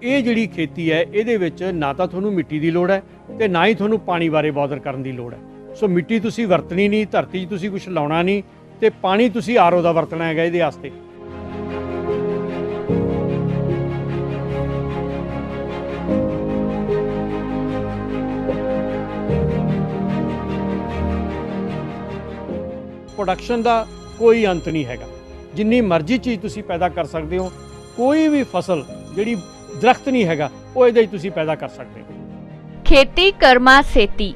ਇਹ ਜਿਹੜੀ ਖੇਤੀ ਹੈ ਇਹਦੇ ਵਿੱਚ ਨਾ ਤਾਂ ਤੁਹਾਨੂੰ ਮਿੱਟੀ ਦੀ ਲੋੜ ਹੈ ਤੇ ਨਾ ਹੀ ਤੁਹਾਨੂੰ ਪਾਣੀ ਬਾਰੇ ਬੌਦਰ ਕਰਨ ਦੀ ਲੋੜ ਹੈ। ਸੋ ਮਿੱਟੀ ਤੁਸੀਂ ਵਰਤਣੀ ਨਹੀਂ, ਧਰਤੀ 'ਚ ਤੁਸੀਂ ਕੁਝ ਲਾਉਣਾ ਨਹੀਂ ਤੇ ਪਾਣੀ ਤੁਸੀਂ ਆਰਓ ਦਾ ਵਰਤਣਾ ਹੈਗਾ ਇਹਦੇ ਵਾਸਤੇ। प्रोडक्शन का कोई अंत नहीं हैगा, जिन्नी मर्जी चीज़ तुसी पैदा कर सकते हो। कोई भी फसल जिहड़ी दरख्त नहीं हैगा वो इहदे च तुसी पैदा कर सकते हो। खेती कर्मा सेती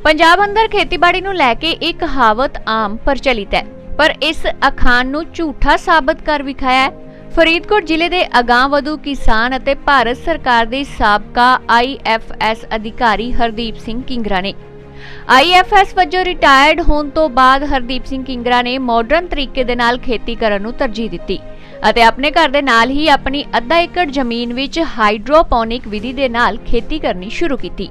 पंजाब अंदर खेतीबाड़ी नूं लैके एक कहावत आम प्रचलित है, पर इस अखान नूं झूठा साबित कर विखाया है फरीदकोट जिले के अगांह-वधू किसान अते भारत सरकार के साबका IFS अधिकारी हरदीप सिंह किंगरा ने IFS वजों रिटायर्ड होने तो बाद हरदीप सिंह किंगरा ने मॉडर्न तरीके दे नाल खेती करन नूं तरजीह दित्ती अते अपने घर दे नाल ही अपनी आधा एकड़ जमीन विच हाइड्रोपोनिक विधि दे नाल खेती करनी शुरू कीती।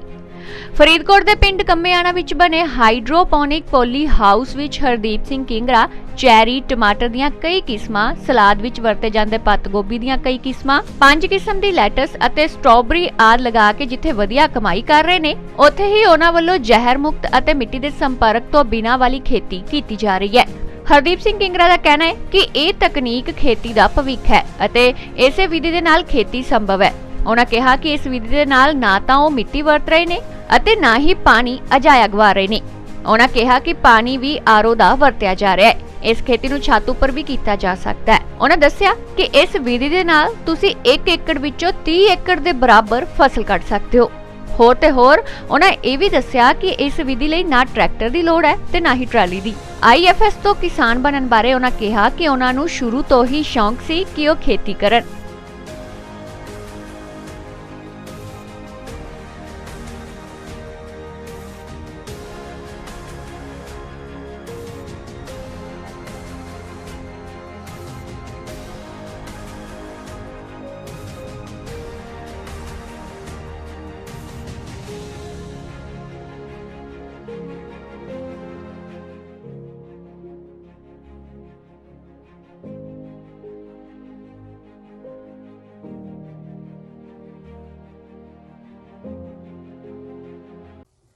फरीदकोट दे पिंड कम्मेआणा विच बने hydroponic poly house which Hardeep Singh Kingra cherry टमाटर दीआं कई किस्मां, सलाद विच वरते जांदे पत्त गोभी दीआं कई किस्मां, 5 किस्म दी लैटस अते स्ट्रॉबेरी आदि लगा के जिथे वधिया कमाई कर रहे ने उत्थे ही उन्हां वल्लों जहर मुक्त अते मिट्टी दे संपर्क तो बिना वाली खेती कीती जा रही है। हरदीप सिंह किंगरा का कहना है कि यह तकनीक खेती का भविख है अते इसे विधि दे नाल खेती संभव है। उन्होंने कहा कि इस विधि दे नाल ना तां ओह मिट्टी वरत रहे ने अते ना ही पानी अजाया गवा रहे ने। उन्होंने कहा कि पानी भी आरओ दा वरतिया जा रहा है, इस खेती नूं छत उपर भी कीता जा सकता है। उन्होंने दस्सिया कि इस विधि दे नाल तुसीं 1 एकड़ विचों 30 एकड़ दे बराबर फसल कट सकते हो। होर ते होर उन्होंने ये भी दस्सिया कि इस विधि लई ना ट्रैक्टर की लोड़ है ते ना ही ट्राली दी। IFS तो किसान बनन बारे उन्होंने कहा कि उन्हां नूं शुरू तो ही शौक सी कि ओह खेती करन।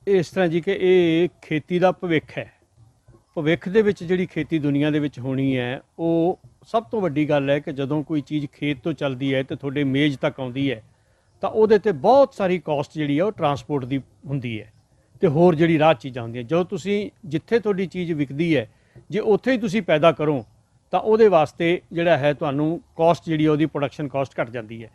इस तरह जी कि ये खेती का भविख है। भविख दे विच जिहड़ी खेती दुनिया दे विच होनी है वो सब तो वड्डी गल है कि जदों कोई चीज़ खेत तो चलती है तो तुहाडे मेज़ तक आउंदी है तो उहदे ते बहुत सारी कॉस्ट जिहड़ी है वो ट्रांसपोर्ट की हुंदी है ते होर जिहड़ी राह चीज़ां हुंदियां। जो तुसीं जिथे तुहाडी चीज़ विकदी है जे उत्थे ही तुसीं पैदा करो तो उहदे वास्ते जिहड़ा है तुहानूं कॉस्ट जिहड़ी है उहदी प्रोडक्शन कॉस्ट घट जाती है।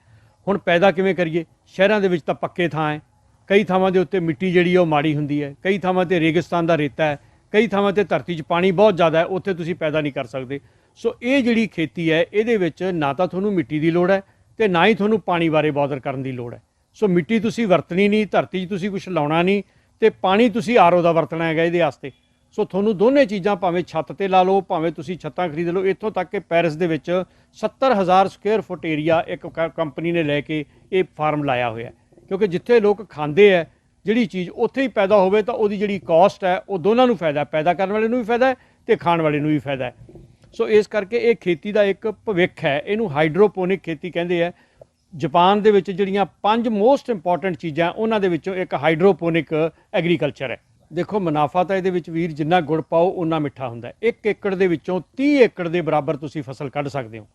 हुण पैदा किवें करिए? शहरां दे विच तां पक्के थां है, कई थावां दे उत्ते मिट्टी जिहड़ी है माड़ी हुंदी है, कई थावां ते रेगिस्तान का रेता है, कई थावां ते धरती 'च पानी बहुत ज़्यादा है, उत्थे तुसीं पैदा नहीं कर सकते। सो ये जिहड़ी खेती है इहदे विच ना तां तुहानूं मिट्टी की लोड़ है ते ना ही तुहानूं पानी बारे बॉदर करन दी लोड़ है। सो मिट्टी तुसीं वरतनी नहीं, धरती 'च तुसीं कुछ लाउणा नहीं ते पानी तुसीं आरओ दा वरतना हैगा इहदे वास्ते। सो तुहानूं दोने चीज़ां भावें छत ते ला लो, भावें तुसीं छत्तां खरीद लो। इत्थों तक कि पैरिस दे विच 70,000 स्क्वेयर फुट एरिया एक कंपनी ने लैके ये फार्म लाया होया है, क्योंकि जिथे लोग खांदे है जिहड़ी चीज़ उत्थे ही पैदा होवे तो उहदी जिहड़ी कॉस्ट है वो दोनों नूं फायदा है, पैदा करने वाले नूं भी फायदा है ते खाण वाले नूं भी फायदा है। सो इस करके ये खेती का एक भविख है, इहनूं हाइड्रोपोनिक खेती कहंदे है। जापान दे विच जिहड़ियां 5 मोस्ट इंपॉर्टेंट चीज़ां उन्हां दे विचों एक हाइड्रोपोनिक एग्रीकल्चर है। देखो मुनाफा तो ये वीर जिन्ना गुड़ पाओ उन्ना मिठा हुंदा है। 1 एकड़ दे विचों 30 एकड़ के बराबर तुसीं फसल कढ़ सकते हो,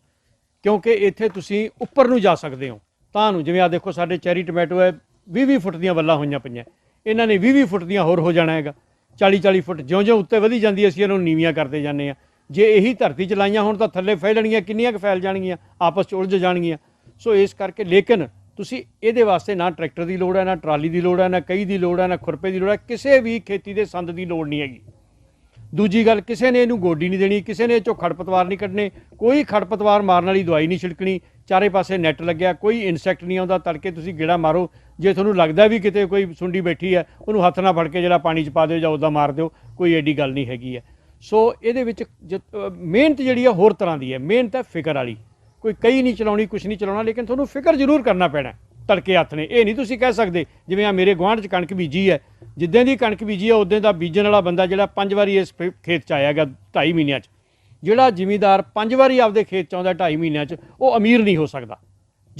क्योंकि इत्थे तुसीं उपर नूं जा सकते हो। तां नूं जिवें आ देखो साडे चैरी टमैटो है 20-20 फुट दीआं वल्लां होईयां पईयां, इन्हां ने 20-20 फुट दीआं होर हो जाना हैगा। 40-40 फुट ज्यों-ज्यों उत्ते वधी जांदी असीं इहनूं नीवियां करते जाने आ। जे यही धरती च लाइयां होण तां थल्ले फैलणगीਆਂ, किन्नियां क फैल जाणगीਆਂ, आपस च उलझ जाणगीਆਂ। सो इस करके लेकिन तुसीं इहदे वास्ते ना ट्रैक्टर की लोड़ है, ना ट्राली की लोड़ है, ना कई की लोड़ है, ना खुरपे की लोड़ है, किसी भी खेती के संद की लोड़ नहीं हैगी। दूजी गल, किसी ने इहनूं गोडी नहीं देनी, किसी ने चो खड़पतवार नहीं कड्ढने, कोई खड़पतवार मारन वाली दवाई नहीं छिड़कनी, चारे पासे नैट लग्या, कोई इनसैक्ट नहीं आउंदा। तड़के तुसीं गेड़ा मारो, जे तुहानूं लगदा भी किते कोई सुंडी बैठी है उहनूं हत्थ नाल फड़ के जिहड़ा पानी च पा दिओ जां उदां मार दिओ, कोई एडी गल नहीं हैगी है। सो इहदे विच मेहनत जिहड़ी है होर तर੍ਹਾਂ ਦੀ है। मेहनत है फिकर वाली, कोई कई नहीं चलाउणी, कुछ नहीं चलाउणा, लेकिन तुहानूं फिकर जरूर करना पैना तड़के हत्थ ने। ये नहीं तुसीं कह सकदे जिवें आ मेरे गुआंढ च कणक बीजी है, जिद्दां दी कणक बीजी है उद्दां दा बीजण वाला बंदा जिहड़ा 5 वारी इस खेत च आया गा 2.5 महीनਿਆਂ 'ਚ, जिहड़ा जिमीदार 5 वारी आपदे खेत च आउंदा 2.5 महीनਿਆਂ 'ਚ, वो अमीर नहीं हो सकदा।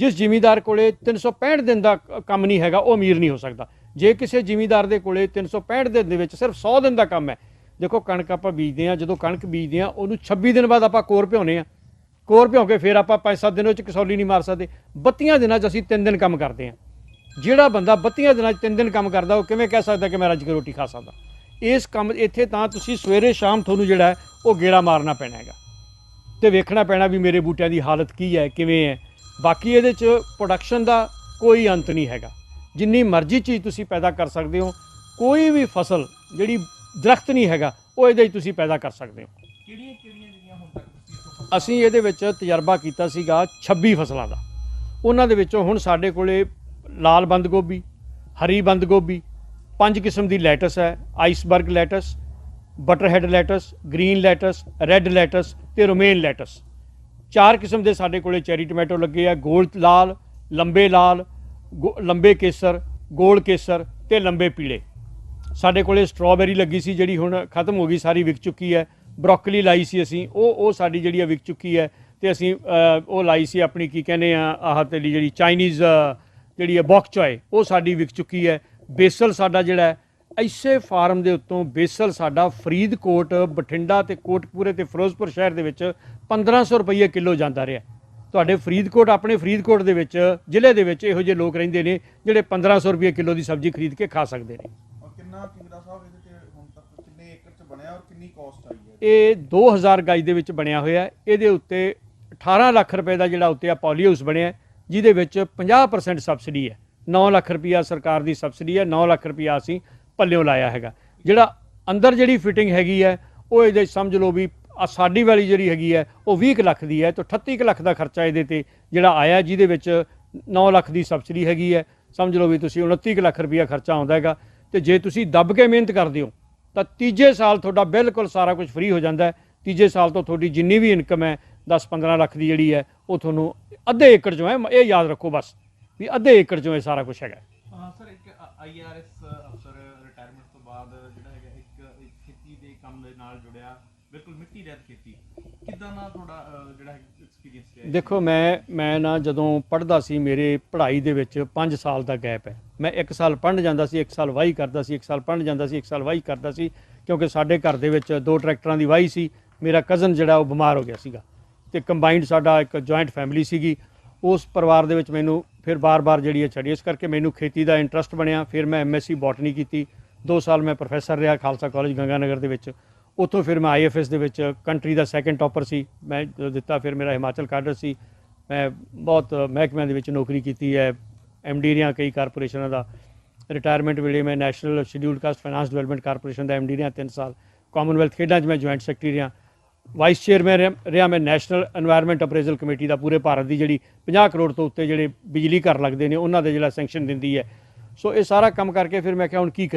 ਜਿਸ ਜ਼ਿਮੀਂਦਾਰ ਕੋਲੇ 365 ਦਿਨ ਦਾ ਕੰਮ ਨਹੀਂ ਹੈਗਾ ਉਹ ਅਮੀਰ ਨਹੀਂ ਹੋ ਸਕਦਾ। ਜੇ ਕਿਸੇ ਜ਼ਿਮੀਂਦਾਰ ਦੇ ਕੋਲੇ 365 ਦਿਨ ਦੇ ਵਿੱਚ ਸਿਰਫ 100 ਦਿਨ ਦਾ ਕੰਮ ਹੈ, ਦੇਖੋ ਕਣਕ ਆਪਾਂ ਬੀਜਦੇ ਹਾਂ, ਜਦੋਂ ਕਣਕ ਬੀਜਦੇ ਹਾਂ ਉਹਨੂੰ 26 ਦਿਨ ਬਾਅਦ ਆਪਾਂ ਕੋਰ ਭਿਉਂਦੇ ਹਾਂ, ਕੋਰ ਭਿਉਂ ਕੇ ਫਿਰ ਆਪਾਂ 5-7 ਦਿਨਾਂ 'ਚ ਕਸੌਲੀ ਨਹੀਂ ਮਾਰ ਸਕਦੇ। 32 ਦਿਨਾਂ 'ਚ ਅਸੀਂ 3 ਦਿਨ ਕੰਮ ਕਰਦੇ ਹਾਂ। ਜਿਹੜਾ ਬੰਦਾ 32 ਦਿਨਾਂ 'ਚ 3 ਦਿਨ ਕੰਮ ਕਰਦਾ ਉਹ ਕਿਵੇਂ ਕਹਿ ਸਕਦਾ ਕਿ ਮੈਂ ਰੱਜ ਕੇ ਰੋਟੀ ਖਾ ਸਕਦਾ? ਇਸ ਕੰਮ ਇੱਥੇ ਤਾਂ ਤੁਸੀਂ ਸਵੇਰੇ ਸ਼ਾਮ ਤੁਹਾਨੂੰ ਜਿਹੜਾ ਹੈ ਉਹ ਗੇੜਾ ਮਾਰਨਾ ਪੈਣਾ ਹੈਗਾ ਤੇ ਵੇਖਣਾ ਪੈਣਾ ਵੀ ਮੇਰੇ ਬੂਟਿਆਂ ਦੀ ਹਾਲਤ ਕੀ ਹੈ, ਕਿਵੇਂ ਹੈ। ਬਾਕੀ ਇਹਦੇ 'ਚ ਪ੍ਰੋਡਕਸ਼ਨ ਦਾ ਕੋਈ ਅੰਤ ਨਹੀਂ ਹੈਗਾ, ਜਿੰਨੀ ਮਰਜ਼ੀ ਚੀਜ਼ ਤੁਸੀਂ ਪੈਦਾ ਕਰ ਸਕਦੇ ਹੋ। ਕੋਈ ਵੀ ਫਸਲ ਜਿਹੜੀ ਦਰਖਤ ਨਹੀਂ ਹੈਗਾ ਉਹ ਇਹਦੇ 'ਚ ਤੁਸੀਂ ਪੈਦਾ ਕਰ ਸਕਦੇ ਹੋ। ਕਿਹੜੀਆਂ ਜਿਹੜੀਆਂ ਹੁਣ ਤੱਕ ਤੁਸੀਂ ਅਸੀਂ ਇਹਦੇ ਵਿੱਚ ਤਜਰਬਾ ਕੀਤਾ ਸੀਗਾ 26 ਫਸਲਾਂ ਦਾ। ਉਹਨਾਂ ਦੇ ਵਿੱਚੋਂ ਹੁਣ ਸਾਡੇ ਕੋਲੇ ਲਾਲ ਬੰਦ ਗੋਭੀ, ਹਰੀ ਬੰਦ ਗੋਭੀ, 5 ਕਿਸਮ ਦੀ ਲੈਟਸ ਹੈ, iceberg lettuce, butterhead lettuce, green lettuce, red lettuce ਤੇ ਰੋਮੇਨ ਲੈਟਸ। 4 ਕਿਸਮ ਦੇ ਸਾਡੇ ਕੋਲੇ ਚੈਰੀ ਟੋਮੈਟੋ ਲੱਗੇ ਆ, ਗੋਲ ਲਾਲ, ਲਾਲ, ਲੰਬੇ ਕੇਸਰ, ਗੋਲ ਕੇਸਰ ਤੇ ਲੰਬੇ ਪੀਲੇ। ਸਾਡੇ ਕੋਲੇ ਸਟ੍ਰਾਬੇਰੀ ਲੱਗੀ ਸੀ ਜਿਹੜੀ ਹੁਣ ਖਤਮ ਹੋ ਗਈ, ਸਾਰੀ ਵਿਕ ਚੁੱਕੀ ਹੈ। ਬਰੋਕਲੀ ਲਾਈ ਸੀ ਅਸੀਂ, ਉਹ ਸਾਡੀ ਜਿਹੜੀ ਆ ਵਿਕ ਚੁੱਕੀ ਹੈ। ਤੇ ਅਸੀਂ ਉਹ ਲਾਈ ਸੀ ਆਪਣੀ ਕੀ ਕਹਿੰਦੇ ਆ ਆਹ ਤੇ ਜਿਹੜੀ ਚਾਈਨੀਜ਼ ਜਿਹੜੀ ਹੈ ਬੌਕ ਚੋਏ, ਉਹ ਸਾਡੀ ਵਿਕ ਚੁੱਕੀ ਹੈ। ਬੇਸਲ ਸਾਡਾ ਜਿਹੜਾ ਹੈ ਇਸੇ ਫਾਰਮ ਦੇ ਉੱਤੋਂ ਬੇਸਲ ਸਾਡਾ ਫਰੀਦਕੋਟ, ਬਠਿੰਡਾ ਤੇ ਕੋਟਕਪੂਰੇ ਤੇ ਫਿਰੋਜ਼ਪੁਰ ਸ਼ਹਿਰ ਦੇ ਵਿੱਚ 1500 ਰੁਪਏ ਕਿਲੋ ਜਾਂਦਾ ਰਿਹਾ। ਤੁਹਾਡੇ ਫਰੀਦਕੋਟ, ਆਪਣੇ ਫਰੀਦਕੋਟ ਦੇ ਵਿੱਚ ਜ਼ਿਲ੍ਹੇ ਦੇ ਵਿੱਚ ਇਹੋ ਜਿਹੇ ਲੋਕ ਰਹਿੰਦੇ ਨੇ ਜਿਹੜੇ 1500 ਰੁਪਏ ਕਿਲੋ ਦੀ ਸਬਜ਼ੀ ਖਰੀਦ ਕੇ ਖਾ ਸਕਦੇ ਨੇ। ਔਰ ਕਿੰਨਾ ਕੀਮਤਾ ਸਾਹਿਬ ਇਹਦੇ ਤੇ ਹੁਣ ਤੱਕ ਕਿੰਨੇ ਏਕੜ 'ਚ ਬਣਿਆ ਔਰ ਕਿੰਨੀ ਕਾਸਟ ਆਈ ਹੈ? ਇਹ 2000 ਗਜ ਦੇ ਵਿੱਚ ਬਣਿਆ ਹੋਇਆ। ਇਹਦੇ ਉੱਤੇ 18 ਲੱਖ ਰੁਪਏ ਦਾ ਜਿਹੜਾ ਉੱਤੇ ਆ ਪੋਲੀ ਹਾਊਸ ਬਣਿਆ, ਜਿਹਦੇ ਵਿੱਚ 50% ਸਬਸਿਡੀ ਹੈ। 9 ਲੱਖ ਰੁਪਈਆ ਸਰਕਾਰ ਦੀ ਸਬਸਿਡੀ ਹੈ, 9 ਲੱਖ ਰੁਪਈਆ ਅਸੀਂ ਪੱਲਿਓਂ ਲਾਇਆ ਹੈਗਾ। ਜਿਹੜਾ ਅੰਦਰ ਜਿਹੜੀ ਫਿਟਿੰਗ ਹੈਗੀ ਹੈ ਉਹ ਇਹਦੇ ਸਮਝ ਲਓ ਵੀ ਸਾਡੀ ਵਾਲੀ ਜਿਹੜੀ ਹੈਗੀ ਹੈ ਉਹ 20 ਕੁ ਲੱਖ ਦੀ ਹੈ, ਤਾਂ 38 ਕੁ ਲੱਖ ਦਾ ਖਰਚਾ ਇਹਦੇ ਤੇ ਜਿਹੜਾ ਆਇਆ, ਜਿਹਦੇ ਵਿੱਚ 9 ਲੱਖ ਦੀ ਸਬਸਿਡੀ ਹੈਗੀ ਹੈ। ਸਮਝ ਲਓ ਵੀ ਤੁਸੀਂ 29 ਕੁ ਲੱਖ ਰੁਪਈਆ ਖਰਚਾ ਆਉਂਦਾ ਹੈਗਾ। ਤੇ ਜੇ ਤੁਸੀਂ ਦੱਬ ਕੇ ਮਿਹਨਤ ਕਰਦੇ ਹੋ ਤਾਂ ਤੀਜੇ ਸਾਲ ਤੁਹਾਡਾ ਬਿਲਕੁਲ ਸਾਰਾ ਕੁਝ ਫ੍ਰੀ ਹੋ ਜਾਂਦਾ ਹੈ। ਤੀਜੇ ਸਾਲ ਤੋਂ ਤੁਹਾਡੀ ਜਿੰਨੀ ਵੀ ਇਨਕਮ ਹੈ 10-15 ਲੱਖ ਦੀ ਜਿਹੜੀ ਹੈ ਉਹ ਤੁਹਾਨੂੰ ਅੱਧੇ ਏਕੜ 'ਚੋਂ ਹੈ। ਇਹ ਯਾਦ ਰੱਖੋ ਬਸ ਵੀ ਅੱਧੇ ਏਕੜ 'ਚੋਂ ਇਹ ਸਾਰਾ ਕੁਝ ਹੈਗਾ। ਸਰ, ਇੱਕ IARS ਅਫਸਰ ਰਿਟਾਇਰਮੈਂਟ ਤੋਂ ਬਾਅਦ ਜਿਹੜਾ ਹੈਗਾ ਇੱਕ ਖੇਤੀ ਦੇ ਕੰਮ ਦੇ ਨਾਲ ਜੁੜਿਆ, ਬਿਲਕੁਲ ਮਿੱਟੀ ਰਹਿਤ ਖੇਤੀ, ਕਿੱਦਾਂ ਦਾ ਤੁਹਾਡਾ ਜਿਹੜਾ ਐਕਸਪੀਰੀਅੰਸ ਹੈ? ਦੇਖੋ ਮੈਂ ਨਾ ਜਦੋਂ ਪੜ੍ਹਦਾ ਸੀ, ਮੇਰੇ ਪੜ੍ਹਾਈ ਦੇ ਵਿੱਚ 5 ਸਾਲ ਦਾ ਗੈਪ ਹੈ। ਮੈਂ 1 ਸਾਲ ਪੜ੍ਹਨ ਜਾਂਦਾ ਸੀ, 1 ਸਾਲ ਵਾਹੀ ਕਰਦਾ ਸੀ, 1 ਸਾਲ ਪੜ੍ਹਨ ਜਾਂਦਾ ਸੀ, 1 ਸਾਲ ਵਾਹੀ ਕਰਦਾ ਸੀ, ਕਿਉਂਕਿ ਸਾਡੇ ਘਰ ਦੇ ਵਿੱਚ 2 ਟਰੈਕਟਰਾਂ ਦੀ ਵਾਹੀ ਸੀ। ਮੇਰਾ ਕਜ਼ਨ ਜਿਹੜਾ ਉਹ ਬਿਮਾਰ ਹੋ ਗਿਆ ਸੀਗਾ ਤੇ ਕੰਬਾਈਨਡ ਸਾਡਾ ਇੱਕ ਜੁਆਇੰਟ ਫੈਮਿਲੀ ਸੀਗੀ। ਉਸ ਪਰਿਵਾਰ ਦੇ ਵਿੱਚ ਮੈਨੂੰ ਫਿਰ ਬਾਰ-ਬਾਰ ਜਿਹੜੀ ਹੈ ਛੱਡੀ, ਇਸ ਕਰਕੇ ਮੈਨੂੰ ਖੇਤੀ ਦਾ ਇੰਟਰਸਟ ਬਣਿਆ। ਫਿਰ ਮੈਂ MSc ਬੋਟਨੀ ਕੀਤੀ, 2 ਸਾਲ ਮੈਂ ਪ੍ਰੋਫੈਸਰ ਰਿਹਾ ਖਾਲਸਾ ਕਾਲਜ ਗੰਗਾਨਗਰ ਦੇ ਵਿੱਚ। ਉੱਥੋਂ ਫਿਰ ਮੈਂ IFS ਦੇ ਵਿੱਚ ਕੰਟਰੀ ਦਾ 2nd ਟੌਪਰ ਸੀ ਮੈਂ ਦਿੱਤਾ। ਫਿਰ ਮੇਰਾ ਹਿਮਾਚਲ ਕਾਡਰ ਸੀ। ਮੈਂ ਬਹੁਤ ਮਹਿਕਮਿਆਂ ਦੇ ਵਿੱਚ ਨੌਕਰੀ ਕੀਤੀ ਹੈ, MD ਰਿਹਾ ਕਈ ਕਾਰਪੋਰੇਸ਼ਨਾਂ ਦਾ। ਰਿਟਾਇਰਮੈਂਟ ਵੇਲੇ ਮੈਂ national scheduled caste finance development corporation ਦਾ MD ਰਿਹਾ 3 ਸਾਲ। ਕਾਮਨਵੈਲਥ ਖੇਡਾਂ 'ਚ ਮੈਂ ਜੁਆਇੰਟ ਸੈਕਟਰੀ ਰਿਹਾ। ਵਾਈਸ ਚੇਅਰਮੈਨ ਰਿਹਾ ਮੈਂ ਨੈਸ਼ਨਲ ਐਨਵਾਇਰਨਮੈਂਟ ਅਪਰੇਜ਼ਲ ਕਮੇਟੀ ਦਾ, ਪੂਰੇ ਭਾਰਤ ਦੀ ਜਿਹੜੀ 50 ਕਰੋੜ ਤੋਂ ਉੱਤੇ ਜਿਹੜੇ ਬਿਜਲੀ ਘਰ ਲੱਗਦੇ ਨੇ ਉਹਨਾਂ ਦੇ ਜਿਹੜਾ ਸੈਂਕਸ਼ਨ ਦਿੰਦੀ ਹੈ। ਸੋ ਇਹ ਸਾਰਾ ਕੰਮ ਕਰਕੇ ਫਿਰ ਮੈਂ ਕਿਹਾ ਹੁਣ ਕੀ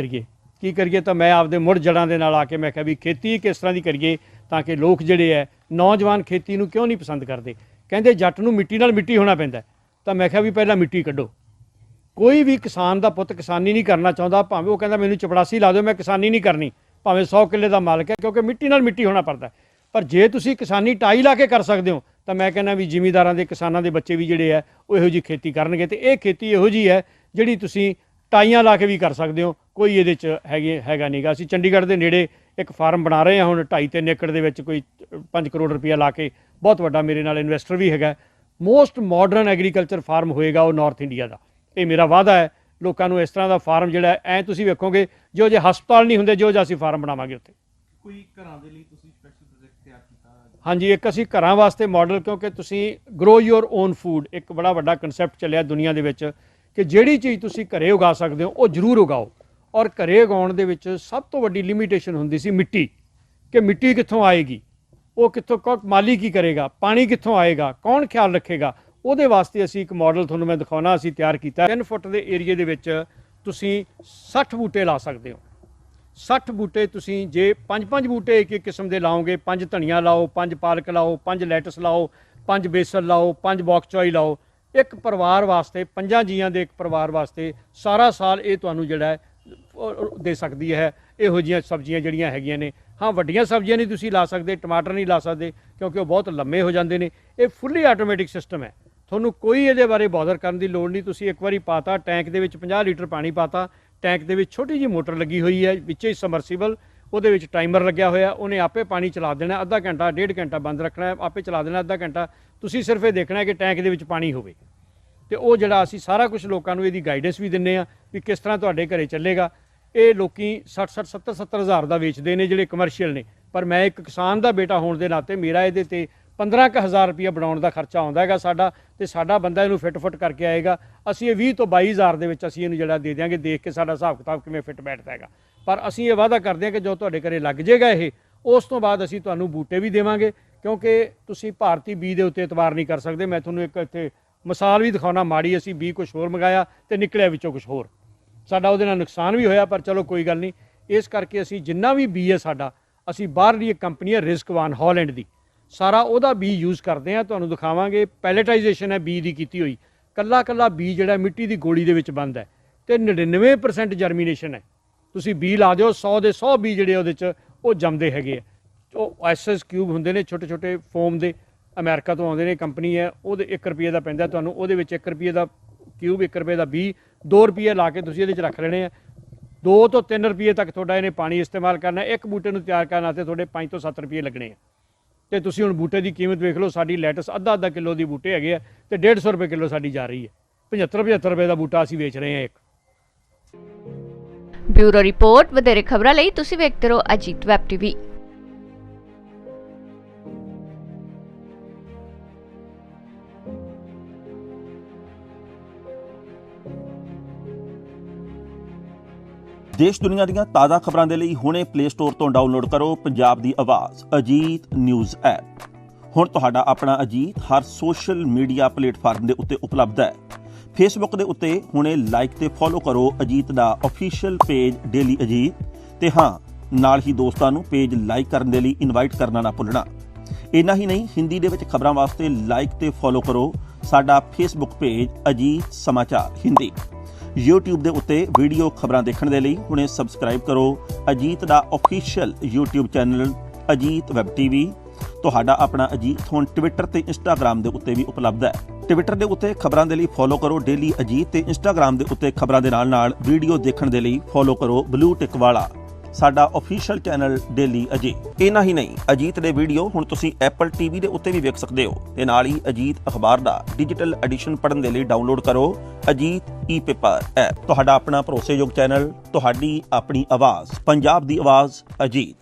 ਕਰੀਏ ਤਾਂ ਮੈਂ ਆਪਦੇ ਮੁੜ ਜੜ੍ਹਾਂ ਦੇ ਨਾਲ ਆ ਕੇ ਮੈਂ ਕਿਹਾ ਵੀ ਖੇਤੀ ਕਿਸ ਤਰ੍ਹਾਂ ਦੀ ਕਰੀਏ ਤਾਂ ਕਿ ਲੋਕ ਜਿਹੜੇ ਹੈ ਨੌਜਵਾਨ ਖੇਤੀ ਨੂੰ ਕਿਉਂ ਨਹੀਂ ਪਸੰਦ ਕਰਦੇ। ਕਹਿੰਦੇ ਜੱਟ ਨੂੰ ਮਿੱਟੀ ਨਾਲ ਮਿੱਟੀ ਹੋਣਾ ਪੈਂਦਾ, ਤਾਂ ਮੈਂ ਕਿਹਾ ਵੀ ਪਹਿਲਾਂ ਮਿੱਟੀ ਕੱਢੋ। ਕੋਈ ਵੀ ਕਿਸਾਨ ਦਾ ਪੁੱਤ ਕਿਸਾਨੀ ਨਹੀਂ ਕਰਨਾ ਚਾਹੁੰਦਾ, ਭਾਵੇਂ ਉਹ ਕਹਿੰਦਾ ਮੈਨੂੰ ਚਪੜਾਸੀ ਲਾ ਦਿਓ, ਮੈਂ ਕਿਸਾਨੀ ਨਹੀਂ ਕਰਨੀ, ਭਾਵੇਂ 100 ਕਿੱਲੇ ਦਾ ਮਾਲਕ ਹੈ, ਕਿਉਂਕਿ ਮਿੱਟੀ ਨਾਲ ਮਿੱਟੀ ਹੋਣਾ ਪੜਦਾ। ਪਰ ਜੇ ਤੁਸੀਂ ਕਿਸਾਨੀ ਟਾਈ ਲਾ ਕੇ ਕਰ ਸਕਦੇ ਹੋ ਤਾਂ ਮੈਂ ਕਹਿੰਦਾ ਵੀ ਜ਼ਿਮੀਂਦਾਰਾਂ ਦੇ, ਕਿਸਾਨਾਂ ਦੇ ਬੱਚੇ ਵੀ ਜਿਹੜੇ ਹੈ ਉਹ ਇਹੋ ਜਿਹੀ ਖੇਤੀ ਕਰਨਗੇ। ਤੇ ਇਹ ਖੇਤੀ ਇਹੋ ਜਿਹੀ ਹੈ ਜਿਹੜੀ ਤੁਸੀਂ ਟਾਈਆਂ ਲਾ ਕੇ ਵੀ ਕਰ ਸਕਦੇ ਹੋ, ਕੋਈ ਇਹਦੇ 'ਚ ਹੈਗਾ ਨਹੀਂਗਾ। ਅਸੀਂ ਚੰਡੀਗੜ੍ਹ ਦੇ ਨੇੜੇ ਇੱਕ ਫਾਰਮ ਬਣਾ ਰਹੇ ਹਾਂ ਹੁਣ 2.5-3 ਏਕੜ ਦੇ ਵਿੱਚ, ਕੋਈ 5 ਕਰੋੜ ਰੁਪਈਆ ਲਾ ਕੇ। ਬਹੁਤ ਵੱਡਾ ਮੇਰੇ ਨਾਲ ਇਨਵੈਸਟਰ ਵੀ ਹੈਗਾ। ਮੋਸਟ ਮਾਡਰਨ ਐਗਰੀਕਲਚਰ ਫਾਰਮ ਹੋਏਗਾ ਉਹ ਨਾਰਥ ਇੰਡੀਆ ਦਾ। ਇਹ ਮੇਰਾ ਵਾਅਦਾ ਹੈ ਲੋਕਾਂ ਨੂੰ। ਇਸ ਤਰ੍ਹਾਂ ਦਾ ਫਾਰਮ ਜਿਹੜਾ ਐ ਤੁਸੀਂ ਵੇਖੋਗੇ ਜਿਹੋ ਜਿਹੇ ਹਸਪਤਾਲ ਨਹੀਂ ਹੁੰਦੇ, ਜਿਹੋ ਜਿਹਾ ਅਸੀਂ ਫਾਰਮ ਬਣਾਵਾਂਗੇ ਉੱਥੇ। ਕੋਈ ਘਰਾਂ ਦੇ ਲਈ ਤੁਸੀਂ ਸਪੈਸ਼ਲ ਪ੍ਰੋਜੈਕਟ ਤਿਆਰ ਕੀਤਾ? ਹਾਂਜੀ, ਇੱਕ ਅਸੀਂ ਘਰਾਂ ਵਾਸਤੇ ਮਾਡਲ, ਕਿਉਂਕਿ ਤੁਸੀਂ ਗਰੋ ਯੋਰ ਓਨ ਫੂਡ, ਇੱਕ ਬੜਾ ਵੱਡਾ ਕਨਸੈਪਟ ਚੱਲਿਆ ਦੁਨੀਆ ਦੇ ਵਿੱਚ ਕਿ ਜਿਹੜੀ ਚੀਜ਼ ਤੁਸੀਂ ਘਰੇ ਉਗਾ ਸਕਦੇ ਹੋ ਉਹ ਜ਼ਰੂਰ ਉਗਾਓ। ਔਰ ਘਰੇ ਉਗਾਉਣ ਦੇ ਵਿੱਚ ਸਭ ਤੋਂ ਵੱਡੀ ਲਿਮਿਟੇਸ਼ਨ ਹੁੰਦੀ ਸੀ ਮਿੱਟੀ, ਕਿ ਮਿੱਟੀ ਕਿੱਥੋਂ ਆਏਗੀ, ਉਹ ਕਿੱਥੋਂ, ਮਾਲੀ ਕੀ ਕਰੇਗਾ, ਪਾਣੀ ਕਿੱਥੋਂ ਆਏਗਾ, ਕੌਣ ਖਿਆਲ ਰੱਖੇਗਾ। ਉਹਦੇ ਵਾਸਤੇ ਅਸੀਂ ਇੱਕ ਮਾਡਲ ਤੁਹਾਨੂੰ ਮੈਂ ਦਿਖਾਉਣਾ ਅਸੀਂ ਤਿਆਰ ਕੀਤਾ। 3 ਫੁੱਟ ਦੇ ਏਰੀਏ ਦੇ ਵਿੱਚ ਤੁਸੀਂ 60 ਬੂਟੇ ਲਾ ਸਕਦੇ ਹੋ। 60 ਬੂਟੇ ਤੁਸੀਂ ਜੇ 5-5 ਬੂਟੇ ਇੱਕ ਕਿਸਮ ਦੇ ਲਾਓਗੇ, 5 ਧਨੀਆ ਲਾਓ, 5 ਪਾਲਕ ਲਾਓ, 5 ਲੈਟਸ ਲਾਓ, 5 ਬੇਸਲ ਲਾਓ, 5 ਬੌਕ ਚੋਈ ਲਾਓ, ਇੱਕ ਪਰਿਵਾਰ ਵਾਸਤੇ, 5 ਜੀਆਂ ਦੇ ਇੱਕ ਪਰਿਵਾਰ ਵਾਸਤੇ ਸਾਰਾ ਸਾਲ ਇਹ ਤੁਹਾਨੂੰ ਜਿਹੜਾ ਹੈ ਦੇ ਸਕਦੀ ਹੈ। ਇਹੋ ਜਿਹੀਆਂ ਸਬਜ਼ੀਆਂ ਜਿਹੜੀਆਂ ਹੈਗੀਆਂ ਨੇ। ਹਾਂ, ਵੱਡੀਆਂ ਸਬਜ਼ੀਆਂ ਨਹੀਂ ਤੁਸੀਂ ਲਾ ਸਕਦੇ, ਟਮਾਟਰ ਨਹੀਂ ਲਾ ਸਕਦੇ ਕਿਉਂਕਿ ਉਹ ਬਹੁਤ ਲੰਮੇ ਹੋ ਜਾਂਦੇ ਨੇ। ਇਹ ਫੁੱਲੀ ਆਟੋਮੈਟਿਕ ਸਿਸਟਮ ਹੈ। ਤੁਹਾਨੂੰ ਕੋਈ ਇਹਦੇ ਬਾਰੇ ਬੌਦਰ ਕਰਨ ਦੀ ਲੋੜ ਨਹੀਂ। ਤੁਸੀਂ ਇੱਕ ਵਾਰੀ ਪਾਤਾ ਟੈਂਕ ਦੇ ਵਿੱਚ 50 ਲੀਟਰ ਪਾਣੀ ਪਾਤਾ, ਟੈਂਕ ਦੇ ਵਿੱਚ ਛੋਟੀ ਜਿਹੀ ਮੋਟਰ ਲੱਗੀ ਹੋਈ ਹੈ, ਵਿੱਚੇ ਹੀ ਸਮਰਸੀਬਲ, ਉਹਦੇ ਵਿੱਚ ਟਾਈਮਰ ਲੱਗਿਆ ਹੋਇਆ, ਉਹਨੇ ਆਪੇ ਪਾਣੀ ਚਲਾ ਦੇਣਾ, ਅੱਧਾ ਘੰਟਾ 1.5 ਘੰਟਾ ਬੰਦ ਰੱਖਣਾ ਹੈ, ਆਪੇ ਚਲਾ ਦੇਣਾ ਅੱਧਾ ਘੰਟਾ। ਤੁਸੀਂ ਸਿਰਫ ਇਹ ਦੇਖਣਾ ਹੈ ਕਿ ਟੈਂਕ ਦੇ ਵਿੱਚ ਪਾਣੀ ਹੋਵੇ। ਤੇ ਉਹ ਜਿਹੜਾ ਅਸੀਂ ਸਾਰਾ ਕੁਝ ਲੋਕਾਂ ਨੂੰ ਇਹਦੀ ਗਾਈਡੈਂਸ ਵੀ ਦਿੰਦੇ ਆ ਵੀ ਕਿਸ ਤਰ੍ਹਾਂ ਤੁਹਾਡੇ ਘਰੇ ਚੱਲੇਗਾ। ਇਹ ਲੋਕੀ 60 70 ਹਜ਼ਾਰ ਦਾ ਵੇਚਦੇ ਨੇ ਜਿਹੜੇ ਕਮਰਸ਼ੀਅਲ ਨੇ, ਪਰ ਮੈਂ ਇੱਕ ਕਿਸਾਨ ਦਾ ਬੇਟਾ ਹੋਣ ਦੇ ਨਾਤੇ ਮੇਰਾ ਇਹਦੇ ਤੇ 15,000 ਰੁਪਇਆ ਬਣਾਉਣ ਦਾ ਖਰਚਾ ਆਉਂਦਾ ਹੈਗਾ ਸਾਡਾ, ਤੇ ਸਾਡਾ ਬੰਦਾ ਇਹਨੂੰ ਫਿੱਟ ਕਰਕੇ ਆਏਗਾ। ਅਸੀਂ ਇਹ 20 ਤੋਂ 22,000 ਦੇ ਵਿੱਚ ਅਸੀਂ ਇਹਨੂੰ ਜਿਹੜਾ ਦੇ ਦਿਆਂਗੇ, ਦੇਖ ਕੇ ਸਾਡਾ ਹਿਸਾਬ ਕਿਤਾਬ ਕਿਵੇਂ ਫਿੱਟ ਬੈਠਦਾ ਹੈਗਾ। ਪਰ ਅਸੀਂ ਇਹ ਵਾਅਦਾ ਕਰਦੇ ਹਾਂ ਕਿ ਜੋ ਤੁਹਾਡੇ ਘਰੇ ਲੱਗ ਜਾਏਗਾ ਇਹ, ਉਸ ਤੋਂ ਬਾਅਦ ਅਸੀਂ ਤੁਹਾਨੂੰ ਬੂਟੇ ਵੀ ਦੇਵਾਂਗੇ, ਕਿਉਂਕਿ ਤੁਸੀਂ ਭਾਰਤੀ ਬੀਜ ਦੇ ਉੱਤੇ ਇਤਬਾਰ ਨਹੀਂ ਕਰ ਸਕਦੇ। ਮੈਂ ਤੁਹਾਨੂੰ ਇੱਕ ਇੱਥੇ ਮਿਸਾਲ ਵੀ ਦਿਖਾਉਣਾ ਮਾੜੀ, ਅਸੀਂ ਬੀਜ ਕੁਛ ਹੋਰ ਮੰਗਾਇਆ ਤੇ ਨਿਕਲਿਆ ਵਿੱਚੋਂ ਕੁਛ ਹੋਰ, ਸਾਡਾ ਉਹਦੇ ਨਾਲ ਨੁਕਸਾਨ ਵੀ ਹੋਇਆ, ਪਰ ਚਲੋ ਕੋਈ ਗੱਲ ਨਹੀਂ। ਇਸ ਕਰਕੇ ਅਸੀਂ ਜਿੰਨਾ ਵੀ ਬੀਜ ਹੈ ਸਾਡਾ, ਅਸੀਂ ਬਾਹਰਲੀ ਇੱਕ ਕੰਪਨੀ ਹੈ ਰਿਸਕਵਾਨ ਹਾਲੈਂਡ ਦੀ, ਸਾਰਾ ਉਹਦਾ ਬੀਜ ਯੂਜ਼ ਕਰਦੇ ਹਾਂ। ਤੁਹਾਨੂੰ ਦਿਖਾਵਾਂਗੇ, ਪੈਲੇਟਾਈਜੇਸ਼ਨ ਹੈ ਬੀਜ ਦੀ ਕੀਤੀ ਹੋਈ, ਕੱਲਾ ਬੀਜ ਜਿਹੜਾ ਮਿੱਟੀ ਦੀ ਗੋਲੀ ਦੇ ਵਿੱਚ ਬੰਦ ਹੈ ਤੇ 99% ਜਰਮੀਨੇਸ਼ਨ ਹੈ। ਤੁਸੀਂ ਬੀਜ ਲਾ ਦਿਓ, 100 ਦੇ 100 ਬੀਜ ਜਿਹੜੇ ਉਹਦੇ 'ਚ ਉਹ ਜੰਮਦੇ ਹੈਗੇ ਆ। ਉਹ ਐਸਐਸ ਕਿਊਬ ਹੁੰਦੇ ਨੇ ਛੋਟੇ ਛੋਟੇ ਫੋਮ ਦੇ, ਅਮਰੀਕਾ ਤੋਂ ਆਉਂਦੇ ਨੇ, ਕੰਪਨੀ ਹੈ, ਉਹਦੇ 1 ਰੁਪਏ ਦਾ ਪੈਂਦਾ ਤੁਹਾਨੂੰ, ਉਹਦੇ ਵਿੱਚ 1 ਰੁਪਏ ਦਾ ਕਿਊਬ, 1 ਰੁਪਏ ਦਾ ਬੀਜ, 2 ਰੁਪਏ ਲਾ ਕੇ ਤੁਸੀਂ ਇਹਦੇ 'ਚ ਰੱਖ ਲੈਣੇ ਆ। 2 ਤੋਂ 3 ਰੁਪਏ ਤੱਕ ਤੁਹਾਡਾ ਇਹਨੇ ਪਾਣੀ ਇਸਤੇਮਾਲ ਕਰਨਾ। ਇੱਕ ਬੂਟੇ ਨੂੰ ਤਿਆਰ ਕਰਨ ਵਾਸਤੇ ਤੁਹਾਡੇ 5 ਤੋਂ 7 ਰੁਪਏ ਲੱਗਣੇ ਆ। ਤੇ ਤੁਸੀਂ ਹੁਣ ਬੂਟੇ ਦੀ ਕੀਮਤ ਵੇਖ ਲਓ, ਸਾਡੀ ਲੈਟਸ ਅੱਧਾ ਕਿਲੋ ਦੀ ਬੂਟੇ ਹੈਗੇ ਆ ਤੇ 150 ਰੁਪਏ ਕਿਲੋ ਸਾਡੀ ਜਾ ਰਹੀ ਹੈ। 75 ਰੁਪਏ ਦਾ ਬੂਟਾ ਅਸੀਂ ਵੇਚ ਰਹੇ ਹਾਂ ਇੱਕ। Bureau report. ਵਧੇਰੇ ਖਬਰਾਂ ਲਈ ਤੁਸੀਂ ਵੇਖਦੇ ਰਹੋ ਅਜੀਤ ਵੈਬ ਟੀਵੀ। ਦੇਸ਼ ਦੁਨੀਆ ਦੀਆਂ ਤਾਜ਼ਾ ਖਬਰਾਂ ਦੇ ਲਈ ਹੁਣੇ ਪਲੇ ਸਟੋਰ ਤੋਂ ਡਾਊਨਲੋਡ ਕਰੋ ਪੰਜਾਬ ਦੀ ਆਵਾਜ਼ ਅਜੀਤ ਨਿਊਜ਼ ਐਪ। ਹੁਣ ਤੁਹਾਡਾ ਆਪਣਾ ਅਜੀਤ ਹਰ ਸੋਸ਼ਲ ਮੀਡੀਆ ਪਲੇਟਫਾਰਮ ਦੇ ਉੱਤੇ ਉਪਲਬਧ ਹੈ। ਫੇਸਬੁੱਕ ਦੇ ਉੱਤੇ ਹੁਣੇ ਲਾਈਕ ਤੇ ਫੋਲੋ ਕਰੋ ਅਜੀਤ ਦਾ ਅਫੀਸ਼ੀਅਲ ਪੇਜ ਡੇਲੀ ਅਜੀਤ, ਤੇ ਹਾਂ ਨਾਲ ਹੀ ਦੋਸਤਾਂ ਨੂੰ ਪੇਜ ਲਾਈਕ ਕਰਨ ਦੇ ਲਈ ਇਨਵਾਈਟ ਕਰਨਾ ਨਾ ਭੁੱਲਣਾ। ਇੰਨਾ ਹੀ ਨਹੀਂ, ਹਿੰਦੀ ਦੇ ਵਿੱਚ ਖਬਰਾਂ ਵਾਸਤੇ ਲਾਈਕ ਤੇ ਫੋਲੋ ਕਰੋ ਸਾਡਾ ਫੇਸਬੁੱਕ ਪੇਜ ਅਜੀਤ ਸਮਾਚਾਰ ਹਿੰਦੀ। YouTube ਦੇ ਉੱਤੇ ਵੀਡੀਓ ਖਬਰਾਂ ਦੇਖਣ ਦੇ ਲਈ ਹੁਣੇ ਸਬਸਕ੍ਰਾਈਬ ਕਰੋ ਅਜੀਤ ਦਾ official YouTube channel Ajit web TV. ਤੁਹਾਡਾ ਆਪਣਾ ਅਜੀਤ ਹੁਣ ਟਵਿੱਟਰ ਤੇ ਇੰਸਟਾਗ੍ਰਾਮ ਦੇ ਉੱਤੇ ਵੀ ਉਪਲਬਧ ਹੈ। ਟਵਿੱਟਰ ਦੇ ਉੱਤੇ ਖਬਰਾਂ ਦੇ ਲਈ ਫੋਲੋ ਕਰੋ ਡੇਲੀ ਅਜੀਤ, ਤੇ ਇੰਸਟਾਗ੍ਰਾਮ ਦੇ ਉੱਤੇ ਖਬਰਾਂ ਦੇ ਨਾਲ ਵੀਡੀਓ ਦੇਖਣ ਦੇ ਲਈ ਫੋਲੋ ਕਰੋ ਬਲੂ ਟਿਕ ਵਾਲਾ ਸਾਡਾ ਅਫੀਸ਼ੀਅਲ ਚੈਨਲ ਡੇਲੀ ਅਜੀਤ। ਇੰਨਾ ਹੀ ਨਹੀਂ, ਅਜੀਤ ਦੇ ਵੀਡੀਓ ਹੁਣ ਤੁਸੀਂ ਐਪਲ ਟੀਵੀ ਦੇ ਉੱਤੇ ਵੀ ਵੇਖ ਸਕਦੇ ਹੋ, ਤੇ ਨਾਲ ਹੀ ਅਜੀਤ ਅਖਬਾਰ ਦਾ ਡਿਜੀਟਲ ਐਡੀਸ਼ਨ ਪੜ੍ਹਨ ਦੇ ਲਈ ਡਾਊਨਲੋਡ ਕਰੋ ਅਜੀਤ ਈ-ਪੇਪਰ ਐਪ। ਤੁਹਾਡਾ ਆਪਣਾ ਭਰੋਸੇਯੋਗ ਚੈਨਲ, ਤੁਹਾਡੀ ਆਪਣੀ ਆਵਾਜ਼, ਪੰਜਾਬ ਦੀ ਆਵਾਜ਼ ਅਜੀਤ।